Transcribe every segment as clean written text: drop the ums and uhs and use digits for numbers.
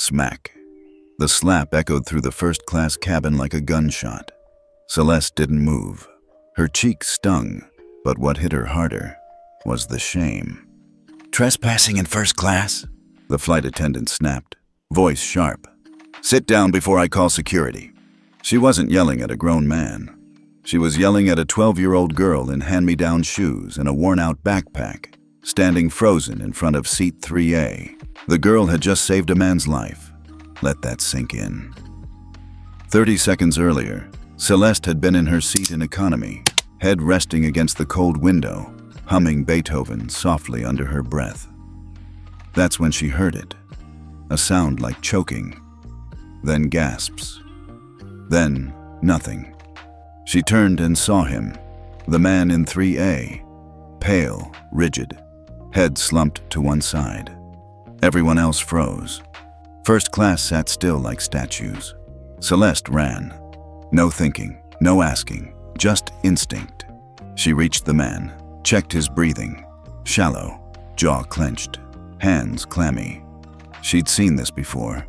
Smack. The slap echoed through the first-class cabin like a gunshot. Celeste didn't move. Her cheek stung, but what hit her harder was the shame. "Trespassing in first class?" the flight attendant snapped, voice sharp. "Sit down before I call security." She wasn't yelling at a grown man. She was yelling at a 12-year-old girl in hand-me-down shoes and a worn-out backpack, standing frozen in front of seat 3A. The girl had just saved a man's life. Let that sink in. 30 seconds earlier, Celeste had been in her seat in economy, head resting against the cold window, humming Beethoven softly under her breath. That's when she heard it. A sound like choking. Then gasps. Then nothing. She turned and saw him, the man in 3A, pale, rigid, head slumped to one side. Everyone else froze. First class sat still like statues. Celeste ran. No thinking, no asking, just instinct. She reached the man, checked his breathing. Shallow, jaw clenched, hands clammy. She'd seen this before.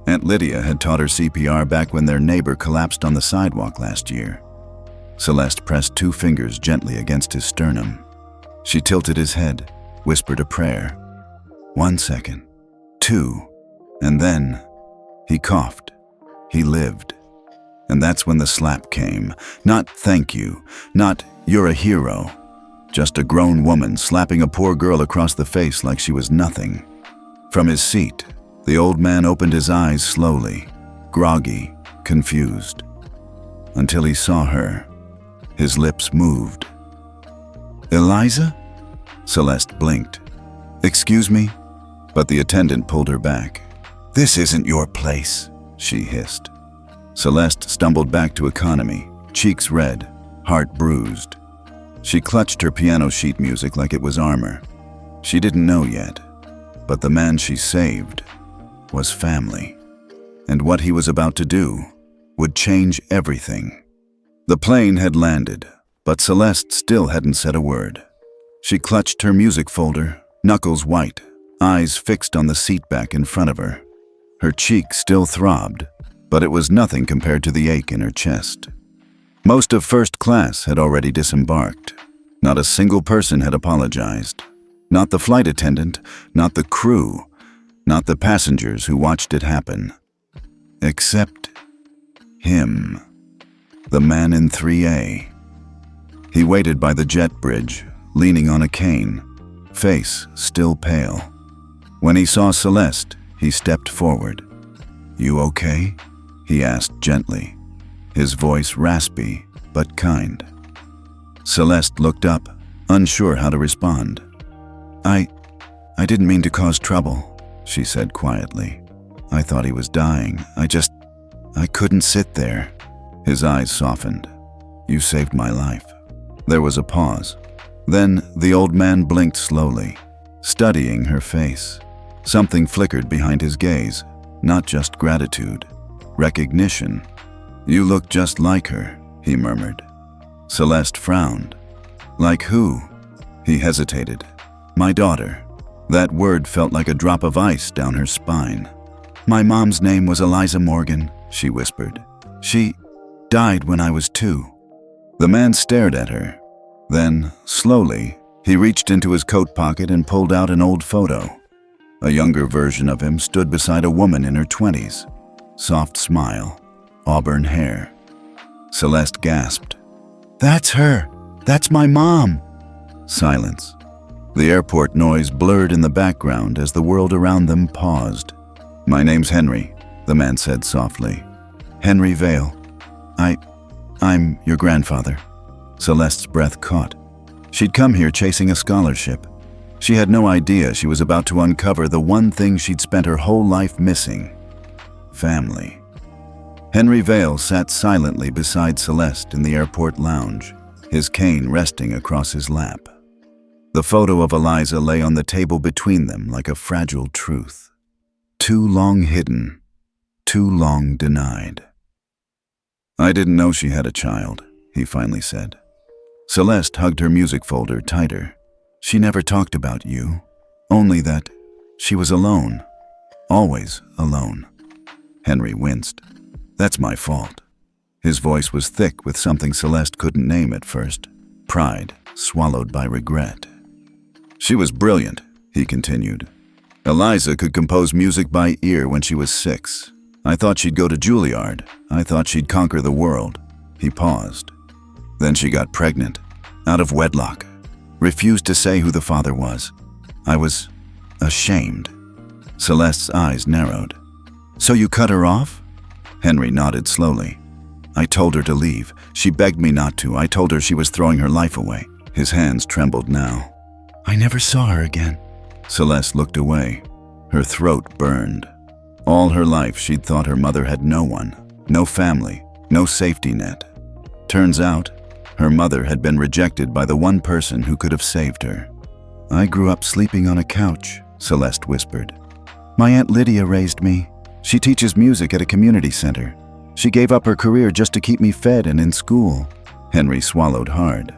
Aunt Lydia had taught her CPR back when their neighbor collapsed on the sidewalk last year. Celeste pressed 2 fingers gently against his sternum. She tilted his head, whispered a prayer. 1 second, 2, and then he coughed. He lived. And that's when the slap came. Not "thank you," not "you're a hero." Just a grown woman slapping a poor girl across the face like she was nothing. From his seat, the old man opened his eyes slowly, groggy, confused, until he saw her. His lips moved. "Eliza?" Celeste blinked. "Excuse me?" But the attendant pulled her back. "This isn't your place," she hissed. Celeste stumbled back to economy, cheeks red, heart bruised. She clutched her piano sheet music like it was armor. She didn't know yet, but the man she saved was family. And what he was about to do would change everything. The plane had landed, but Celeste still hadn't said a word. She clutched her music folder, knuckles white, eyes fixed on the seat back in front of her. Her cheek still throbbed, but it was nothing compared to the ache in her chest. Most of first class had already disembarked. Not a single person had apologized. Not the flight attendant, not the crew, not the passengers who watched it happen. Except him. The man in 3A. He waited by the jet bridge, leaning on a cane, face still pale. When he saw Celeste, he stepped forward. "You okay?" he asked gently, his voice raspy but kind. Celeste looked up, unsure how to respond. I didn't mean to cause trouble," she said quietly. "I thought he was dying. I couldn't sit there." His eyes softened. "You saved my life." There was a pause. Then the old man blinked slowly, studying her face. Something flickered behind his gaze, not just gratitude, recognition. "You look just like her," he murmured. Celeste frowned. "Like who?" He hesitated. "My daughter." That word felt like a drop of ice down her spine. "My mom's name was Eliza Morgan," she whispered. "She died when I was 2. The man stared at her. Then, slowly, he reached into his coat pocket and pulled out an old photo. A younger version of him stood beside a woman in her 20s. Soft smile, auburn hair. Celeste gasped. "That's her! That's my mom!" Silence. The airport noise blurred in the background as the world around them paused. "My name's Henry," the man said softly. "Henry Vale. I'm your grandfather." Celeste's breath caught. She'd come here chasing a scholarship. She had no idea she was about to uncover the one thing she'd spent her whole life missing: family. Henry Vale sat silently beside Celeste in the airport lounge, his cane resting across his lap. The photo of Eliza lay on the table between them like a fragile truth. Too long hidden, too long denied. "I didn't know she had a child," he finally said. Celeste hugged her music folder tighter. "She never talked about you, only that she was alone." Always alone. Henry winced. That's my fault. His voice was thick with something Celeste couldn't name at first. Pride, swallowed by regret. She was brilliant, he continued. Eliza could compose music by ear when she was 6. I thought she'd go to Juilliard. I thought she'd conquer the world. He paused. Then she got pregnant, out of wedlock. Refused to say who the father was. I was ashamed. Celeste's eyes narrowed. So you cut her off? Henry nodded slowly. I told her to leave. She begged me not to. I told her she was throwing her life away. His hands trembled now. I never saw her again. Celeste looked away. Her throat burned. All her life she'd thought her mother had no one, no family, no safety net. Turns out, her mother had been rejected by the one person who could have saved her. I grew up sleeping on a couch, Celeste whispered. My Aunt Lydia raised me. She teaches music at a community center. She gave up her career just to keep me fed and in school. Henry swallowed hard.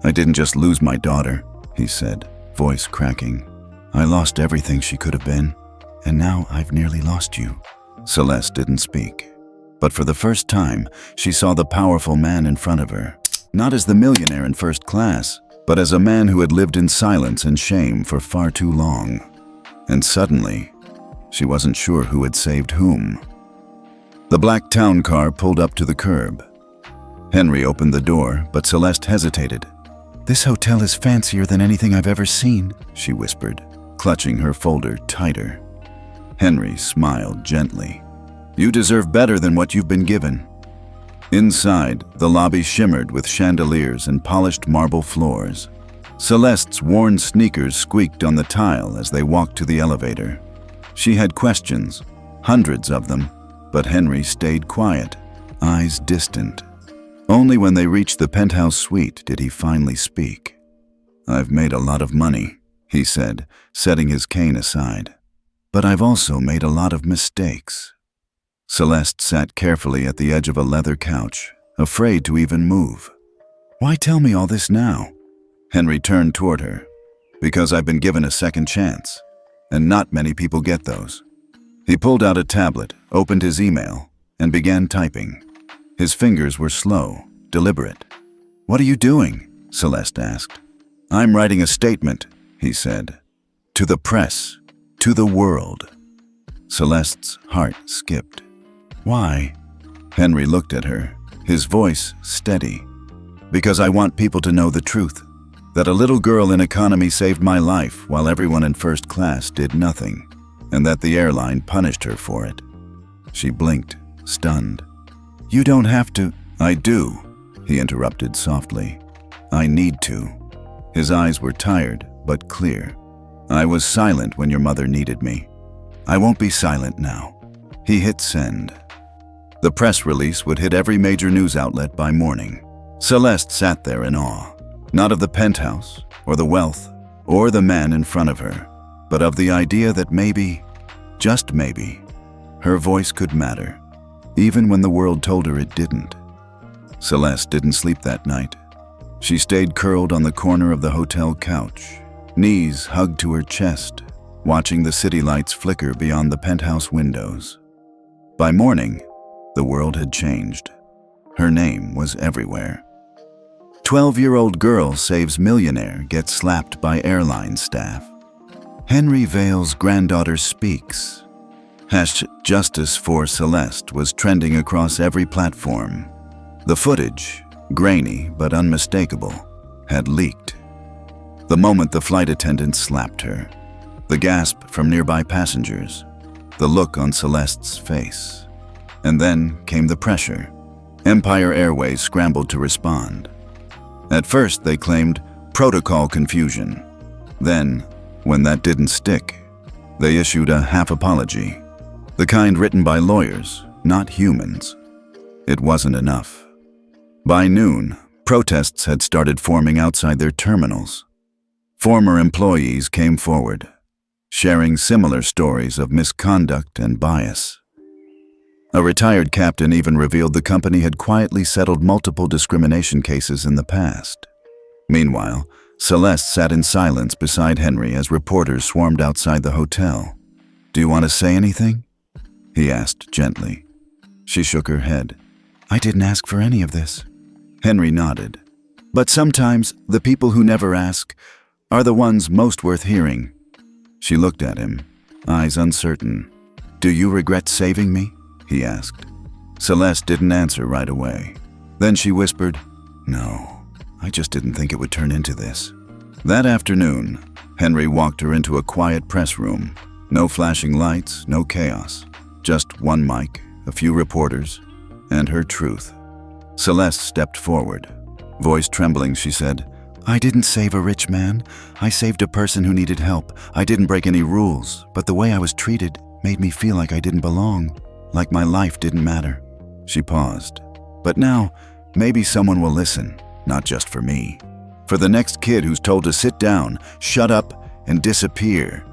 I didn't just lose my daughter, he said, voice cracking. I lost everything she could have been, and now I've nearly lost you. Celeste didn't speak. But for the first time, she saw the powerful man in front of her. Not as the millionaire in first class, but as a man who had lived in silence and shame for far too long. And suddenly, she wasn't sure who had saved whom. The black town car pulled up to the curb. Henry opened the door, but Celeste hesitated. This hotel is fancier than anything I've ever seen, she whispered, clutching her folder tighter. Henry smiled gently. You deserve better than what you've been given. Inside, the lobby shimmered with chandeliers and polished marble floors. Celeste's worn sneakers squeaked on the tile as they walked to the elevator. She had questions, hundreds of them, but Henry stayed quiet, eyes distant. Only when they reached the penthouse suite did he finally speak. I've made a lot of money, he said, setting his cane aside. But I've also made a lot of mistakes. Celeste sat carefully at the edge of a leather couch, afraid to even move. Why tell me all this now? Henry turned toward her. Because I've been given a second chance, and not many people get those. He pulled out a tablet, opened his email, and began typing. His fingers were slow, deliberate. What are you doing? Celeste asked. I'm writing a statement, he said. To the press, to the world. Celeste's heart skipped. Why? Henry looked at her, his voice steady. Because I want people to know the truth. That a little girl in economy saved my life while everyone in first class did nothing, and that the airline punished her for it. She blinked, stunned. You don't have to. I do, he interrupted softly. I need to. His eyes were tired, but clear. I was silent when your mother needed me. I won't be silent now. He hit send. The press release would hit every major news outlet by morning. Celeste sat there in awe, not of the penthouse, or the wealth, or the man in front of her, but of the idea that maybe, just maybe, her voice could matter, even when the world told her it didn't. Celeste didn't sleep that night. She stayed curled on the corner of the hotel couch, knees hugged to her chest, watching the city lights flicker beyond the penthouse windows. By morning, the world had changed. Her name was everywhere. 12-year-old girl saves millionaire gets slapped by airline staff. Henry Vale's granddaughter speaks. #Justice for Celeste was trending across every platform. The footage, grainy but unmistakable, had leaked. The moment the flight attendant slapped her, the gasp from nearby passengers, the look on Celeste's face. And then came the pressure. Empire Airways scrambled to respond. At first, they claimed protocol confusion. Then, when that didn't stick, they issued a half apology, the kind written by lawyers, not humans. It wasn't enough. By noon, protests had started forming outside their terminals. Former employees came forward, sharing similar stories of misconduct and bias. A retired captain even revealed the company had quietly settled multiple discrimination cases in the past. Meanwhile, Celeste sat in silence beside Henry as reporters swarmed outside the hotel. "Do you want to say anything?" he asked gently. She shook her head. "I didn't ask for any of this." Henry nodded. "But sometimes the people who never ask are the ones most worth hearing." She looked at him, eyes uncertain. "Do you regret saving me?" he asked. Celeste didn't answer right away. Then she whispered, "No, I just didn't think it would turn into this." That afternoon, Henry walked her into a quiet press room. No flashing lights, no chaos. Just one mic, a few reporters, and her truth. Celeste stepped forward. Voice trembling, she said, "I didn't save a rich man. I saved a person who needed help. I didn't break any rules, but the way I was treated made me feel like I didn't belong, like my life didn't matter." She paused. "But now, maybe someone will listen, not just for me. For the next kid who's told to sit down, shut up, and disappear."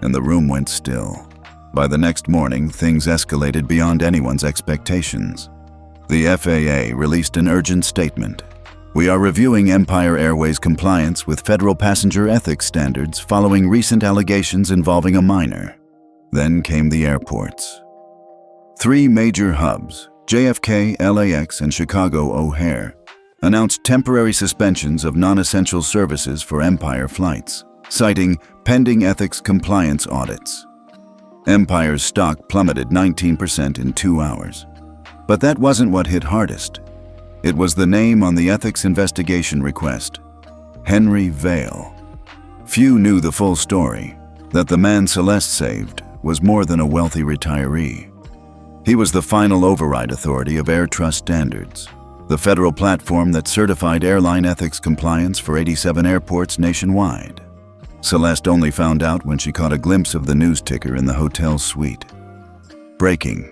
And the room went still. By the next morning, things escalated beyond anyone's expectations. The FAA released an urgent statement. "We are reviewing Empire Airways' compliance with federal passenger ethics standards following recent allegations involving a minor." Then came the airports. 3 major hubs, JFK, LAX, and Chicago O'Hare, announced temporary suspensions of non-essential services for Empire flights, citing pending ethics compliance audits. Empire's stock plummeted 19% in 2 hours. But that wasn't what hit hardest. It was the name on the ethics investigation request, Henry Vale. Few knew the full story, that the man Celeste saved was more than a wealthy retiree. He was the final override authority of Air Trust Standards, the federal platform that certified airline ethics compliance for 87 airports nationwide. Celeste only found out when she caught a glimpse of the news ticker in the hotel suite. Breaking.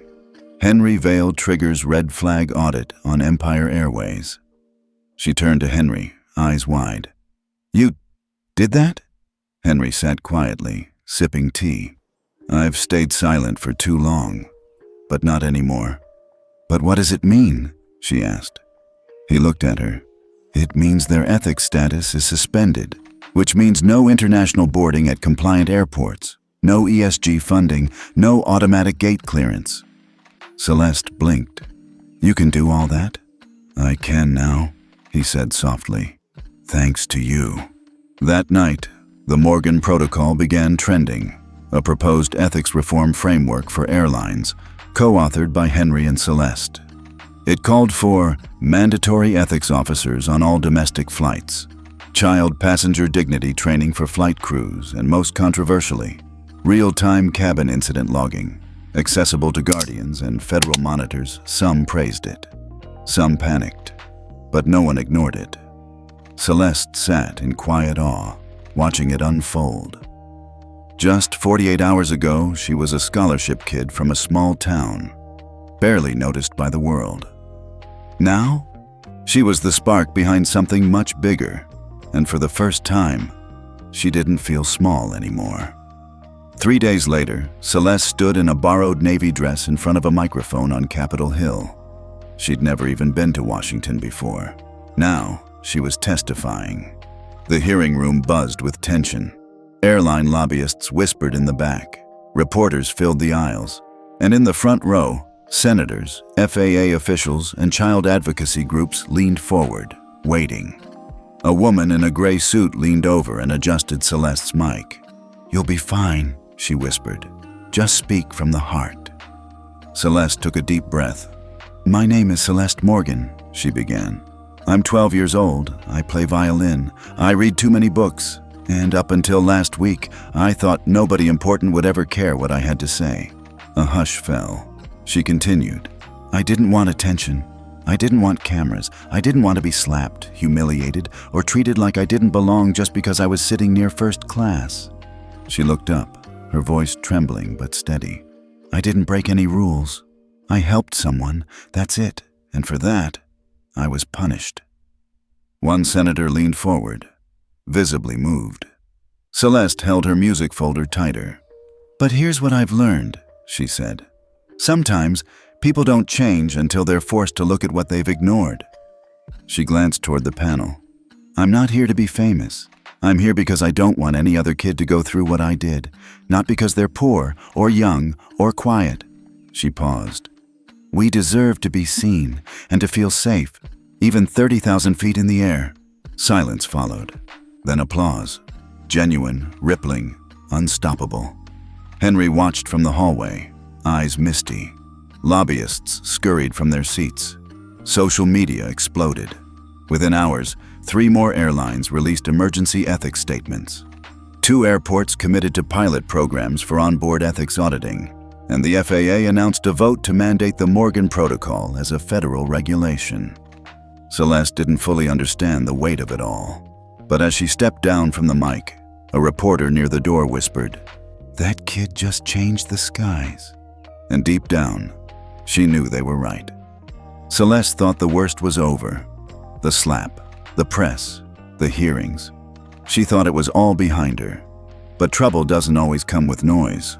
Henry Vale triggers red flag audit on Empire Airways. She turned to Henry, eyes wide. "You did that?" Henry sat quietly, sipping tea. "I've stayed silent for too long, but not anymore." "But what does it mean?" she asked. He looked at her. "It means their ethics status is suspended, which means no international boarding at compliant airports, no ESG funding, no automatic gate clearance." Celeste blinked. "You can do all that?" "I can now," he said softly. "Thanks to you." That night, the Morgan Protocol began trending, a proposed ethics reform framework for airlines, co-authored by Henry and Celeste. It called for mandatory ethics officers on all domestic flights, child passenger dignity training for flight crews, and most controversially, real-time cabin incident logging, accessible to guardians and federal monitors. Some praised it. Some panicked. But no one ignored it. Celeste sat in quiet awe, watching it unfold. Just 48 hours ago, she was a scholarship kid from a small town, barely noticed by the world. Now, she was the spark behind something much bigger, and for the first time, she didn't feel small anymore. 3 days later, Celeste stood in a borrowed Navy dress in front of a microphone on Capitol Hill. She'd never even been to Washington before. Now, she was testifying. The hearing room buzzed with tension. Airline lobbyists whispered in the back. Reporters filled the aisles. And in the front row, senators, FAA officials, and child advocacy groups leaned forward, waiting. A woman in a gray suit leaned over and adjusted Celeste's mic. "You'll be fine," she whispered. "Just speak from the heart." Celeste took a deep breath. "My name is Celeste Morgan," she began. "I'm 12 years old. I play violin. I read too many books. And up until last week, I thought nobody important would ever care what I had to say." A hush fell. She continued. "I didn't want attention. I didn't want cameras. I didn't want to be slapped, humiliated, or treated like I didn't belong just because I was sitting near first class." She looked up, her voice trembling but steady. "I didn't break any rules. I helped someone, that's it, and for that, I was punished." One senator leaned forward, visibly moved. Celeste held her music folder tighter. "But here's what I've learned," she said. "Sometimes, people don't change until they're forced to look at what they've ignored." She glanced toward the panel. "I'm not here to be famous. I'm here because I don't want any other kid to go through what I did, not because they're poor or young or quiet." She paused. "We deserve to be seen and to feel safe, even 30,000 feet in the air." Silence followed, then applause. Genuine, rippling, unstoppable. Henry watched from the hallway, eyes misty. Lobbyists scurried from their seats. Social media exploded. Within hours, 3 more airlines released emergency ethics statements. 2 airports committed to pilot programs for onboard ethics auditing, and the FAA announced a vote to mandate the Morgan Protocol as a federal regulation. Celeste didn't fully understand the weight of it all, but as she stepped down from the mic, a reporter near the door whispered, "That kid just changed the skies." And deep down, she knew they were right. Celeste thought the worst was over. The slap, the press, the hearings. She thought it was all behind her. But trouble doesn't always come with noise.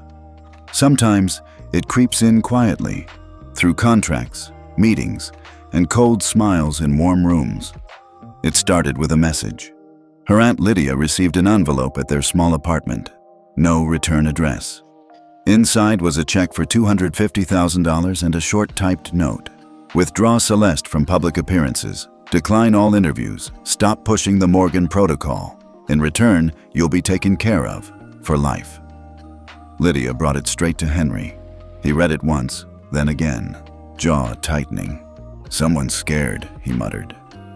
Sometimes it creeps in quietly, through contracts, meetings, and cold smiles in warm rooms. It started with a message. Her Aunt Lydia received an envelope at their small apartment. No return address. Inside was a check for $250,000 and a short typed note. "Withdraw Celeste from public appearances. Decline all interviews. Stop pushing the Morgan Protocol. In return, you'll be taken care of, for life." Lydia brought it straight to Henry. He read it once, then again, jaw tightening. "Someone's scared," he muttered.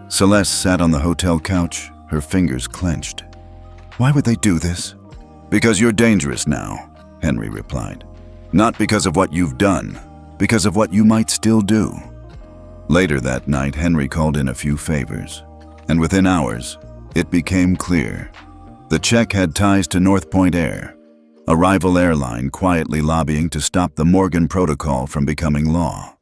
Celeste sat on the hotel couch, her fingers clenched. "Why would they do this?" "Because you're dangerous now," Henry replied. "Not because of what you've done, because of what you might still do." Later that night, Henry called in a few favors, and within hours, it became clear. The check had ties to North Point Air, a rival airline quietly lobbying to stop the Morgan Protocol from becoming law.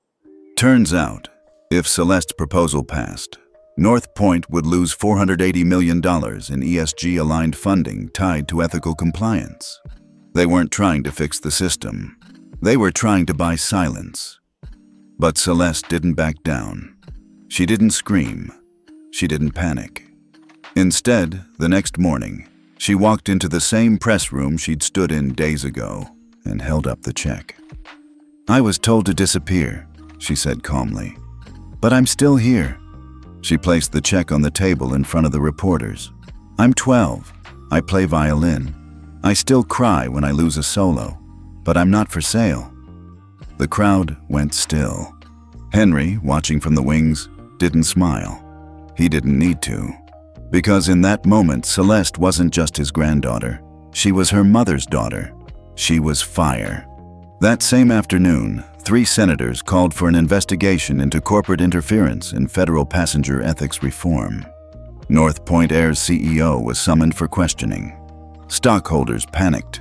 Turns out, if Celeste's proposal passed, North Point would lose $480 million in ESG-aligned funding tied to ethical compliance. They weren't trying to fix the system. They were trying to buy silence. But Celeste didn't back down. She didn't scream. She didn't panic. Instead, the next morning, she walked into the same press room she'd stood in days ago and held up the check. "I was told to disappear," she said calmly. "But I'm still here." She placed the check on the table in front of the reporters. "I'm 12. I play violin. I still cry when I lose a solo, but I'm not for sale." The crowd went still. Henry, watching from the wings, didn't smile. He didn't need to. Because in that moment, Celeste wasn't just his granddaughter. She was her mother's daughter. She was fire. That same afternoon, 3 senators called for an investigation into corporate interference in federal passenger ethics reform. North Point Air's CEO was summoned for questioning. Stockholders panicked.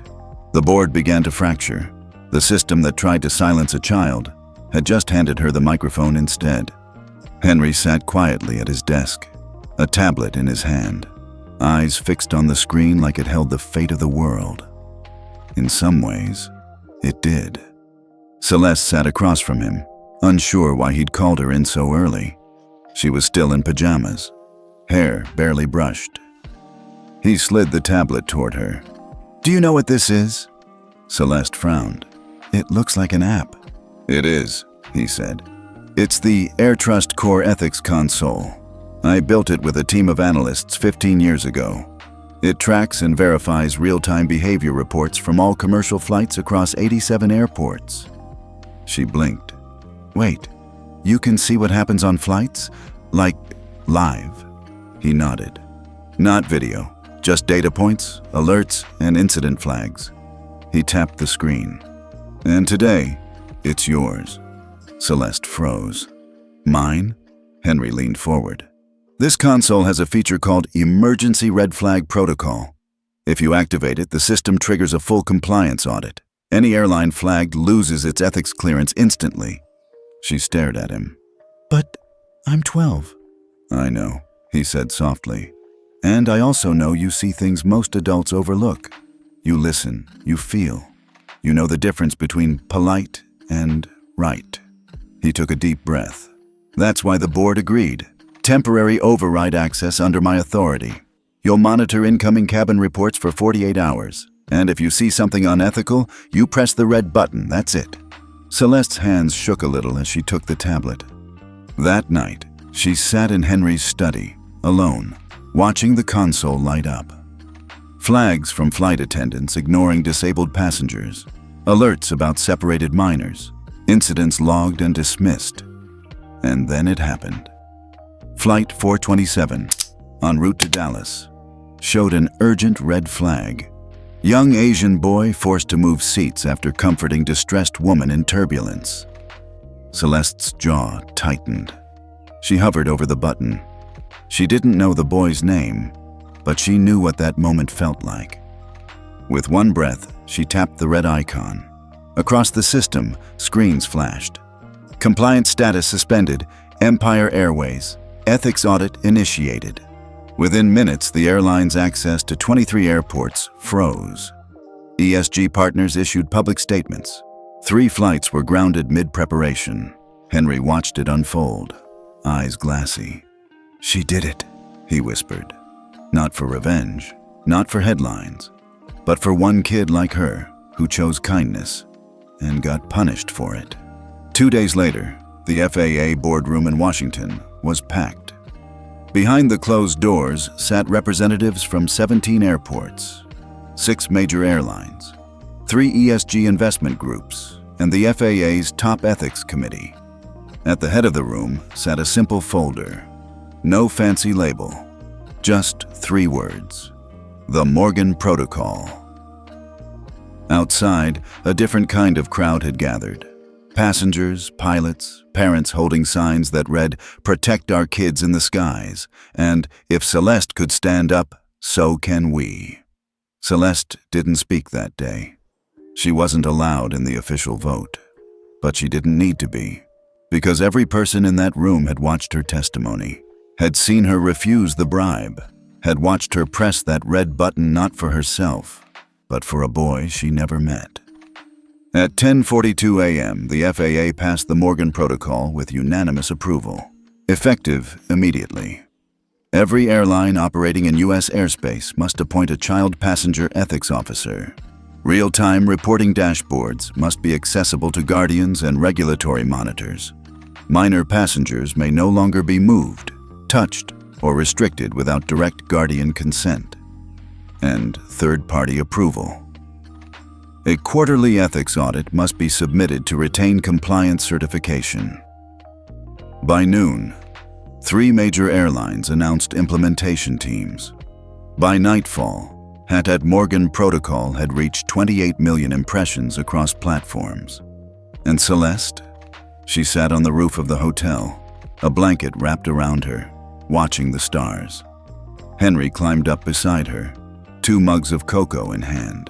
The board began to fracture. The system that tried to silence a child had just handed her the microphone instead. Henry sat quietly at his desk, a tablet in his hand, eyes fixed on the screen like it held the fate of the world. In some ways, it did. Celeste sat across from him, unsure why he'd called her in so early. She was still in pajamas, hair barely brushed. He slid the tablet toward her. "Do you know what this is?" Celeste frowned. "It looks like an app." "It is," he said. "It's the Air Trust Core Ethics Console. I built it with a team of analysts 15 years ago. It tracks and verifies real-time behavior reports from all commercial flights across 87 airports." She blinked. "Wait, you can see what happens on flights? Like, live?" He nodded. "Not video, just data points, alerts, and incident flags." He tapped the screen. "And today, it's yours." Celeste froze. "Mine?" Henry leaned forward. "This console has a feature called Emergency Red Flag Protocol. If you activate it, the system triggers a full compliance audit. Any airline flagged loses its ethics clearance instantly." She stared at him. "But I'm 12. "I know," he said softly. "And I also know you see things most adults overlook. You listen, you feel. You know the difference between polite and right." He took a deep breath. "That's why the board agreed. Temporary override access under my authority. You'll monitor incoming cabin reports for 48 hours. And if you see something unethical, you press the red button, that's it. Celeste's hands shook a little as she took the tablet. That night, she sat in Henry's study, alone, watching the console light up. Flags from flight attendants ignoring disabled passengers, alerts about separated minors, incidents logged and dismissed. And then it happened. Flight 427, en route to Dallas, showed an urgent red flag. Young Asian boy forced to move seats after comforting distressed woman in turbulence. Celeste's jaw tightened. She hovered over the button. She didn't know the boy's name, but she knew what that moment felt like. With one breath, she tapped the red icon. Across the system, screens flashed. Compliance status suspended. Empire Airways. Ethics audit initiated. Within minutes, the airline's access to 23 airports froze. ESG partners issued public statements. 3 flights were grounded mid-preparation. Henry watched it unfold, eyes glassy. "She did it," he whispered. Not for revenge, not for headlines, but for one kid like her who chose kindness and got punished for it. 2 days later, the FAA boardroom in Washington was packed. Behind the closed doors sat representatives from 17 airports, 6 major airlines, 3 ESG investment groups, and the FAA's top ethics committee. At the head of the room sat a simple folder. No fancy label, just 3 words: the Morgan Protocol. Outside, a different kind of crowd had gathered. Passengers, pilots, parents holding signs that read, "Protect our kids in the skies," and "If Celeste could stand up, so can we." Celeste didn't speak that day. She wasn't allowed in the official vote. But she didn't need to be, because every person in that room had watched her testimony, had seen her refuse the bribe, had watched her press that red button not for herself, but for a boy she never met. At 10:42 a.m., the FAA passed the Morgan Protocol with unanimous approval, effective immediately. Every airline operating in U.S. airspace must appoint a child passenger ethics officer. Real-time reporting dashboards must be accessible to guardians and regulatory monitors. Minor passengers may no longer be moved, touched, or restricted without direct guardian consent. And third-party approval. A quarterly ethics audit must be submitted to retain compliance certification. By noon, 3 major airlines announced implementation teams. By nightfall, Hattat Morgan Protocol had reached 28 million impressions across platforms. And Celeste? She sat on the roof of the hotel, a blanket wrapped around her, watching the stars. Henry climbed up beside her, 2 mugs of cocoa in hand.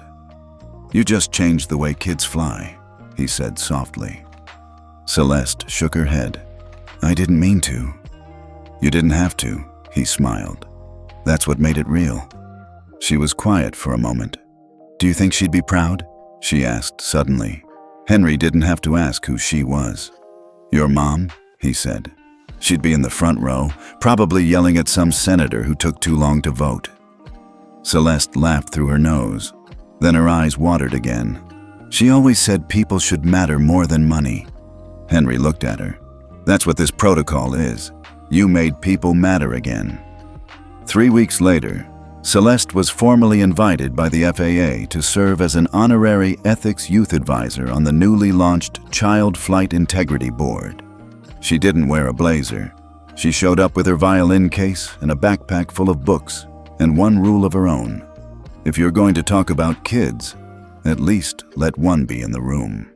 "You just changed the way kids fly," he said softly. Celeste shook her head. "I didn't mean to." "You didn't have to," he smiled. "That's what made it real." She was quiet for a moment. "Do you think she'd be proud?" she asked suddenly. Henry didn't have to ask who she was. "Your mom?" he said. "She'd be in the front row, probably yelling at some senator who took too long to vote." Celeste laughed through her nose. Then her eyes watered again. "She always said people should matter more than money." Henry looked at her. "That's what this protocol is. You made people matter again." 3 weeks later, Celeste was formally invited by the FAA to serve as an honorary ethics youth advisor on the newly launched Child Flight Integrity Board. She didn't wear a blazer. She showed up with her violin case and a backpack full of books, and one rule of her own. If you're going to talk about kids, at least let one be in the room.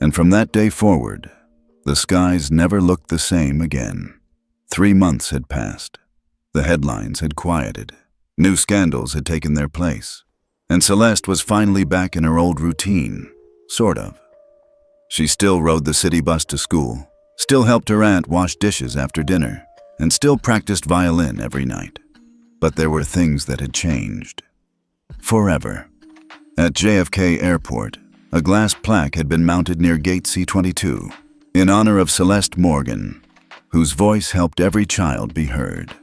And from that day forward, the skies never looked the same again. 3 months had passed. The headlines had quieted. New scandals had taken their place. And Celeste was finally back in her old routine, sort of. She still rode the city bus to school, still helped her aunt wash dishes after dinner, and still practiced violin every night. But there were things that had changed. Forever. At JFK Airport, a glass plaque had been mounted near Gate C-22 in honor of Celeste Morgan, whose voice helped every child be heard.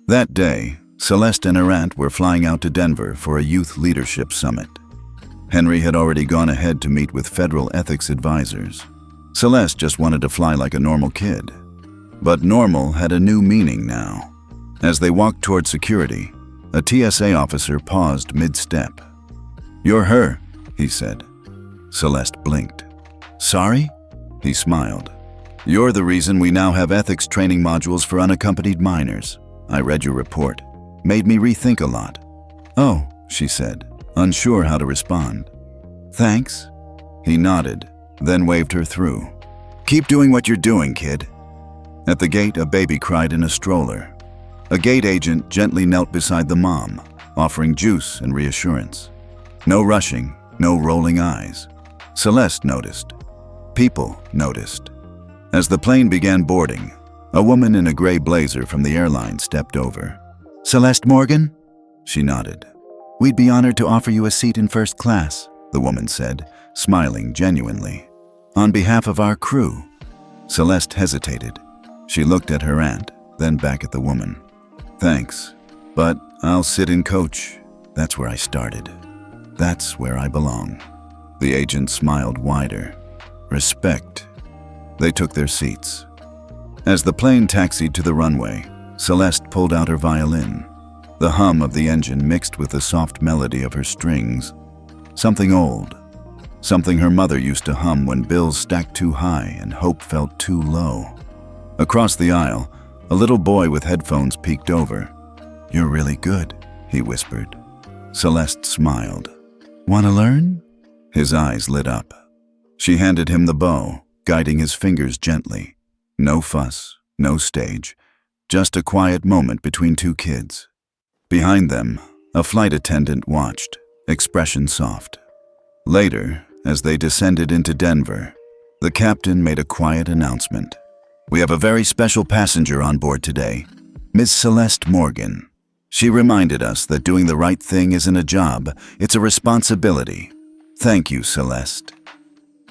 That day, Celeste and her aunt were flying out to Denver for a youth leadership summit. Henry had already gone ahead to meet with federal ethics advisors. Celeste just wanted to fly like a normal kid. But normal had a new meaning now. As they walked toward security, a TSA officer paused mid-step. "You're her," he said. Celeste blinked. "Sorry?" He smiled. "You're the reason we now have ethics training modules for unaccompanied minors. I read your report. Made me rethink a lot." "Oh," she said, unsure how to respond. "Thanks." He nodded, then waved her through. "Keep doing what you're doing, kid." At the gate, a baby cried in a stroller. A gate agent gently knelt beside the mom, offering juice and reassurance. No rushing, no rolling eyes. Celeste noticed. People noticed. As the plane began boarding, a woman in a gray blazer from the airline stepped over. "Celeste Morgan?" She nodded. "We'd be honored to offer you a seat in first class," the woman said, smiling genuinely. "On behalf of our crew." Celeste hesitated. She looked at her aunt, then back at the woman. "Thanks, but I'll sit in coach. That's where I started. That's where I belong." The agent smiled wider. "Respect." They took their seats. As the plane taxied to the runway, Celeste pulled out her violin. The hum of the engine mixed with the soft melody of her strings. Something old. Something her mother used to hum when bills stacked too high and hope felt too low. Across the aisle, a little boy with headphones peeked over. "You're really good," he whispered. Celeste smiled. "Want to learn?" His eyes lit up. She handed him the bow, guiding his fingers gently. No fuss, no stage, just a quiet moment between two kids. Behind them, a flight attendant watched, expression soft. Later, as they descended into Denver, the captain made a quiet announcement. "We have a very special passenger on board today, Miss Celeste Morgan. She reminded us that doing the right thing isn't a job, it's a responsibility. Thank you, Celeste."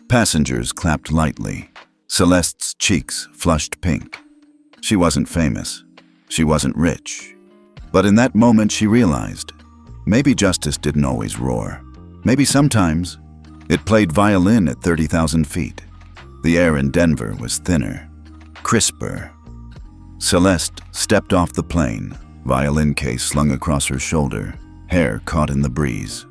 Passengers clapped lightly. Celeste's cheeks flushed pink. She wasn't famous. She wasn't rich. But in that moment she realized, maybe justice didn't always roar. Maybe sometimes it played violin at 30,000 feet. The air in Denver was thinner, crisper. Celeste stepped off the plane, violin case slung across her shoulder, hair caught in the breeze.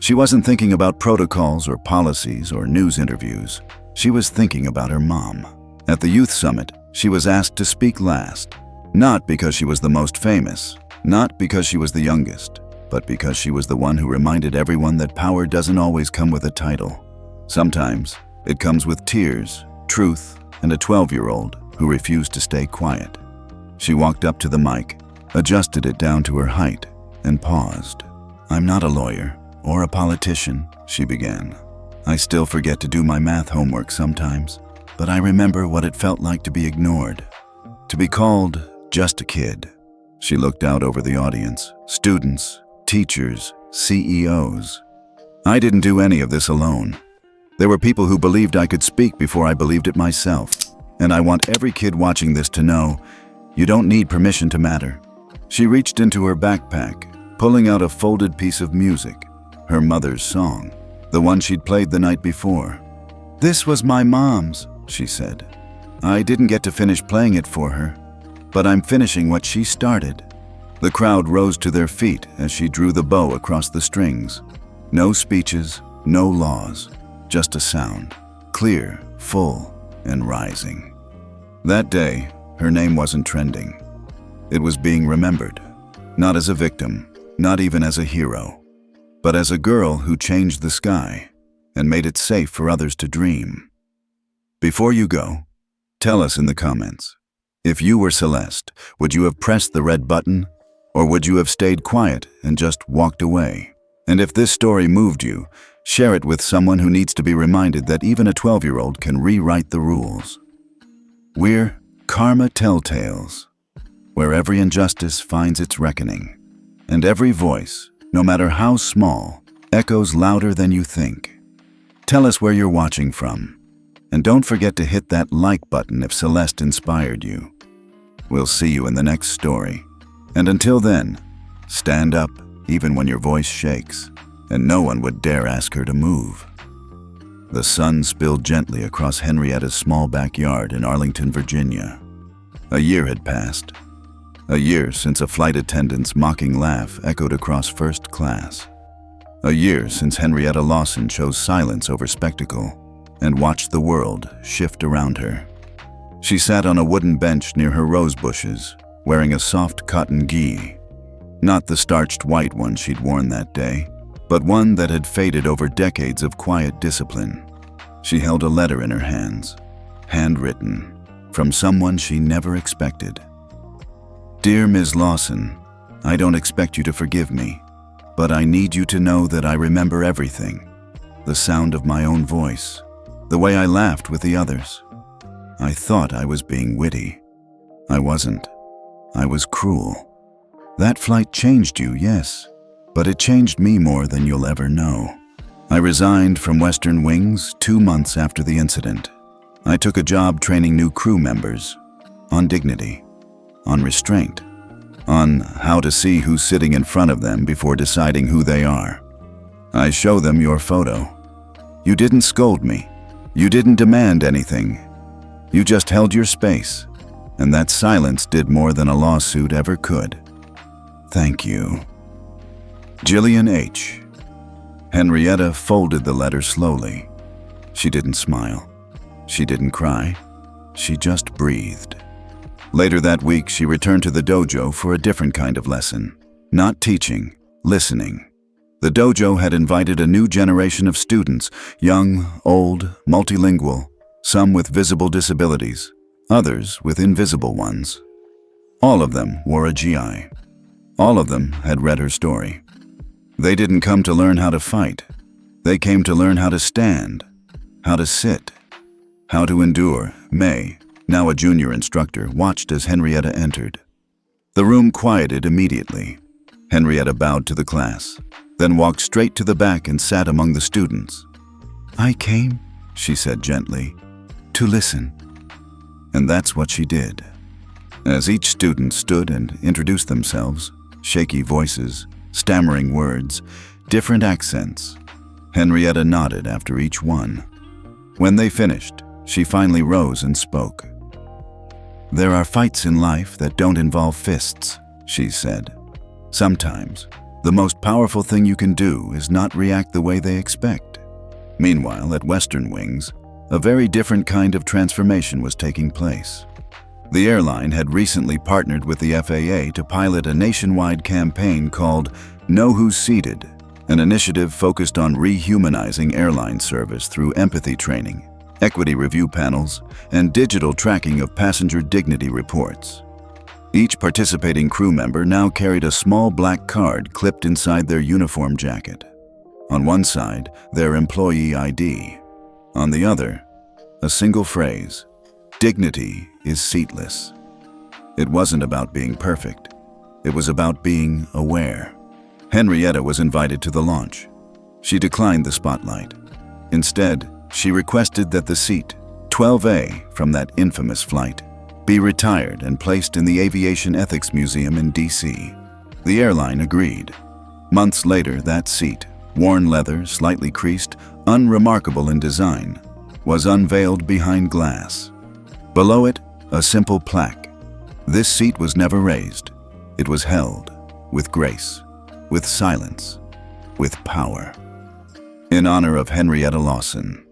She wasn't thinking about protocols or policies or news interviews. She was thinking about her mom. At the youth summit, she was asked to speak last. Not because she was the most famous, not because she was the youngest, but because she was the one who reminded everyone that power doesn't always come with a title. Sometimes it comes with tears, truth, and a 12-year-old who refused to stay quiet. She walked up to the mic, adjusted it down to her height, and paused. "I'm not a lawyer or a politician," she began. "I still forget to do my math homework sometimes, but I remember what it felt like to be ignored, to be called just a kid." She looked out over the audience, students, teachers, CEOs. "I didn't do any of this alone. There were people who believed I could speak before I believed it myself. And I want every kid watching this to know, you don't need permission to matter." She reached into her backpack, pulling out a folded piece of music, her mother's song, the one she'd played the night before. "This was my mom's," she said. "I didn't get to finish playing it for her, but I'm finishing what she started." The crowd rose to their feet as she drew the bow across the strings. No speeches, no laws, just a sound, clear, full, and rising. That day, her name wasn't trending. It was being remembered, not as a victim, not even as a hero, but as a girl who changed the sky and made it safe for others to dream. Before you go, tell us in the comments, if you were Celeste, would you have pressed the red button, or would you have stayed quiet and just walked away? And if this story moved you, share it with someone who needs to be reminded that even a 12-year-old can rewrite the rules. We're Karma Telltales, where every injustice finds its reckoning, and every voice, no matter how small, echoes louder than you think. Tell us where you're watching from, and don't forget to hit that like button if Celeste inspired you. We'll see you in the next story, and until then, Stand up, even when your voice shakes, and no one would dare ask her to move. The sun spilled gently across Henrietta's small backyard in Arlington, Virginia. A year had passed. A year since a flight attendant's mocking laugh echoed across first class. A year since Henrietta Lawson chose silence over spectacle and watched the world shift around her. She sat on a wooden bench near her rose bushes, wearing a soft cotton gi. Not the starched white one she'd worn that day, but one that had faded over decades of quiet discipline. She held a letter in her hands, handwritten, from someone she never expected. Dear Ms. Lawson, I don't expect you to forgive me, but I need you to know that I remember everything. The sound of my own voice, the way I laughed with the others. I thought I was being witty. I wasn't. I was cruel. That flight changed you, yes, but it changed me more than you'll ever know. I resigned from Western Wings 2 months after the incident. I took a job training new crew members on dignity, on restraint, on how to see who's sitting in front of them before deciding who they are. I show them your photo. You didn't scold me. You didn't demand anything. You just held your space, and that silence did more than a lawsuit ever could. Thank you. Jillian H. Henrietta folded the letter slowly. She didn't smile. She didn't cry. She just breathed. Later that week, she returned to the dojo for a different kind of lesson. Not teaching, listening. The dojo had invited a new generation of students, young, old, multilingual, some with visible disabilities, others with invisible ones. All of them wore a GI. All of them had read her story. They didn't come to learn how to fight. They came to learn how to stand, how to sit, how to endure. May, now a junior instructor, watched as Henrietta entered. The room quieted immediately. Henrietta bowed to the class, then walked straight to the back and sat among the students. I came, she said gently, to listen. And that's what she did. As each student stood and introduced themselves, shaky voices, stammering words, different accents, Henrietta nodded after each one. When they finished, she finally rose and spoke. There are fights in life that don't involve fists, she said. Sometimes, the most powerful thing you can do is not react the way they expect. Meanwhile, at Western Wings, a very different kind of transformation was taking place. The airline had recently partnered with the FAA to pilot a nationwide campaign called Know Who's Seated, an initiative focused on rehumanizing airline service through empathy training, equity review panels, and digital tracking of passenger dignity reports. Each participating crew member now carried a small black card clipped inside their uniform jacket. On one side, their employee ID. On the other, a single phrase, dignity is seatless. It wasn't about being perfect. It was about being aware. Henrietta was invited to the launch. She declined the spotlight. Instead, she requested that the seat, 12A from that infamous flight, be retired and placed in the Aviation Ethics Museum in D.C. The airline agreed. Months later, that seat, worn leather, slightly creased, unremarkable in design, was unveiled behind glass. Below it, a simple plaque. This seat was never raised. It was held with grace, with silence, with power. In honor of Henrietta Lawson.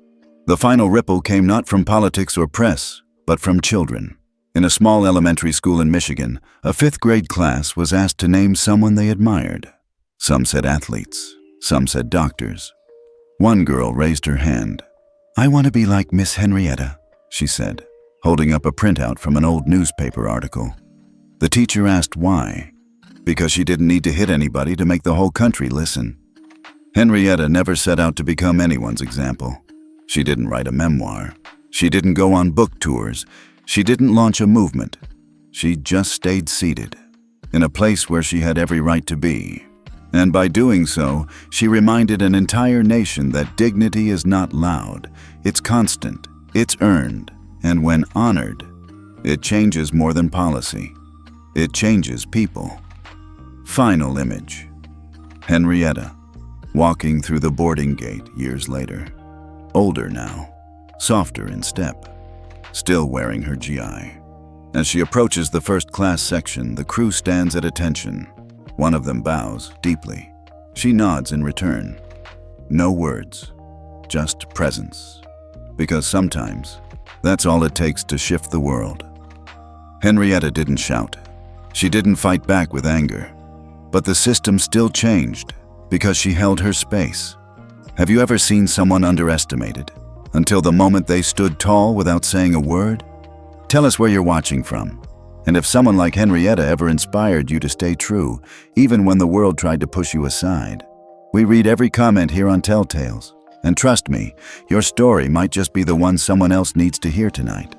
The final ripple came not from politics or press, but from children. In a small elementary school in Michigan, a 5th grade class was asked to name someone they admired. Some said athletes, some said doctors. One girl raised her hand. I want to be like Miss Henrietta, she said, holding up a printout from an old newspaper article. The teacher asked why. Because she didn't need to hit anybody to make the whole country listen. Henrietta never set out to become anyone's example. She didn't write a memoir. She didn't go on book tours. She didn't launch a movement. She just stayed seated, in a place where she had every right to be. And by doing so, she reminded an entire nation that dignity is not loud. It's constant. It's earned. And when honored, it changes more than policy. It changes people. Final image. Henrietta, walking through the boarding gate years later. Older now, softer in step, still wearing her GI. As she approaches the first-class section, the crew stands at attention. One of them bows deeply. She nods in return. No words, just presence. Because sometimes, that's all it takes to shift the world. Henrietta didn't shout. She didn't fight back with anger. But the system still changed because she held her space. Have you ever seen someone underestimated until the moment they stood tall without saying a word? Tell us where you're watching from, and if someone like Henrietta ever inspired you to stay true, even when the world tried to push you aside. We read every comment here on Telltales, and trust me, your story might just be the one someone else needs to hear tonight.